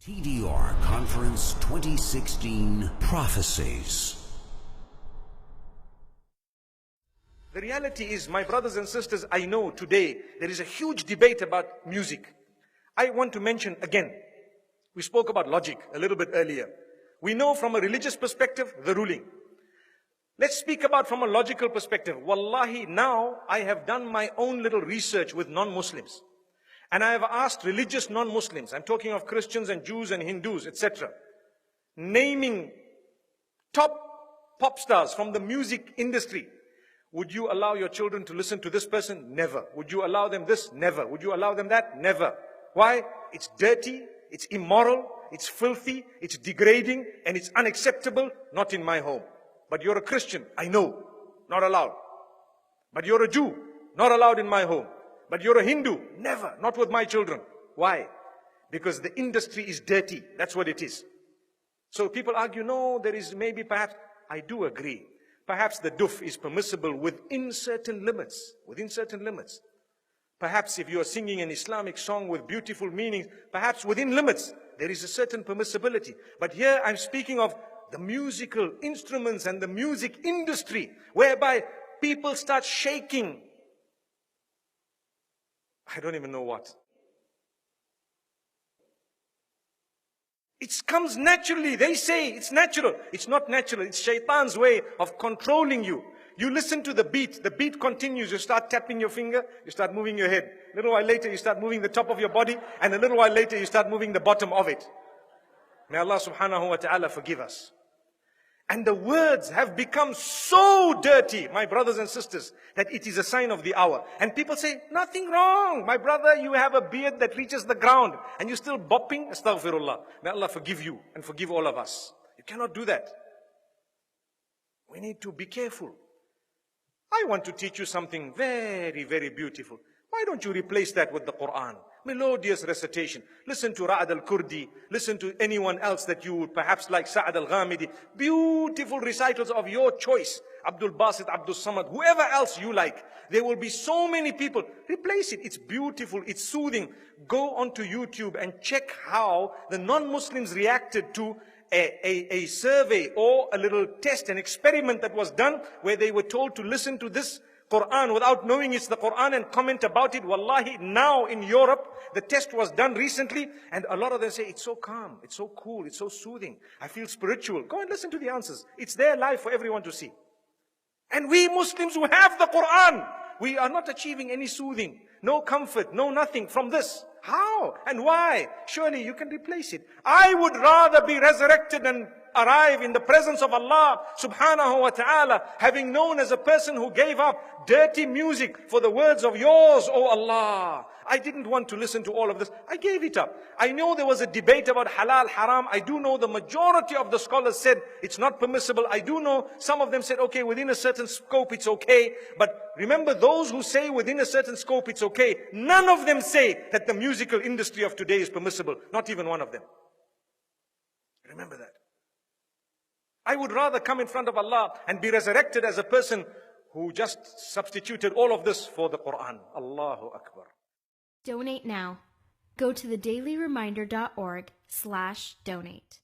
TDR Conference 2016 Prophecies. The reality is, my brothers and sisters, I know today there is a huge debate about music. I want to mention again, we spoke about logic a little bit earlier. We know from a religious perspective, the ruling. Let's speak about from a logical perspective. Wallahi, now I have done my own little research with non-Muslims. And I have asked religious non-Muslims, I'm talking of Christians and Jews and Hindus, etc., naming top pop stars from the music industry. Would you allow your children to listen to this person? Never. Would you allow them this? Never. Would you allow them that? Never. Why? It's dirty, it's immoral, it's filthy, it's degrading, and it's unacceptable. Not in my home. But you're a Christian, I know, not allowed. But you're a Jew, not allowed in my home. But you're a Hindu, never, not with my children. Why? Because the industry is dirty, that's what it is. So people argue, no, there is maybe perhaps, I do agree. Perhaps the duf is permissible within certain limits, Perhaps if you are singing an Islamic song with beautiful meanings, perhaps within limits, there is a certain permissibility. But here I'm speaking of the musical instruments and the music industry, whereby people start shaking. I don't even know what. It comes naturally. They say it's natural. It's not natural. It's shaitan's way of controlling you. You listen to the beat continues. You start tapping your finger, you start moving your head. A little while later, you start moving the top of your body, and a little while later, you start moving the bottom of it. May Allah subhanahu wa ta'ala forgive us. And the words have become so dirty, my brothers and sisters, that it is a sign of the hour. And people say, nothing wrong. My brother, you have a beard that reaches the ground and you're still bopping. Astaghfirullah. May Allah forgive you and forgive all of us. You cannot do that. We need to be careful. I want to teach you something very, very beautiful. Why don't you replace that with the Quran? Melodious recitation. Listen to Ra'ad al-Kurdi. Listen to anyone else that you would perhaps like, Sa'ad al-Ghamidi. Beautiful recitals of your choice. Abdul Basit, Abdul Samad, whoever else you like. There will be so many people. Replace it. It's beautiful. It's soothing. Go onto YouTube and check how the non-Muslims reacted to a survey or a little test, an experiment that was done where they were told to listen to this Quran without knowing it's the Quran and comment about it. Wallahi, now in Europe, the test was done recently and a lot of them say, it's so calm, it's so cool, it's so soothing. I feel spiritual. Go and listen to the answers. It's there live for everyone to see. And we Muslims who have the Quran, we are not achieving any soothing, no comfort, no nothing from this. How and why? Surely you can replace it. I would rather be resurrected and arrive in the presence of Allah subhanahu wa ta'ala, having known as a person who gave up dirty music for the words of yours, O Allah. I didn't want to listen to all of this. I gave it up. I know there was a debate about halal, haram. I do know the majority of the scholars said it's not permissible. I do know some of them said, okay, within a certain scope it's okay. But remember, those who say within a certain scope it's okay, none of them say that the musical industry of today is permissible. Not even one of them. Remember that. I would rather come in front of Allah and be resurrected as a person who just substituted all of this for the Quran. Allahu Akbar. Donate now. Go to thedailyreminder.org/donate.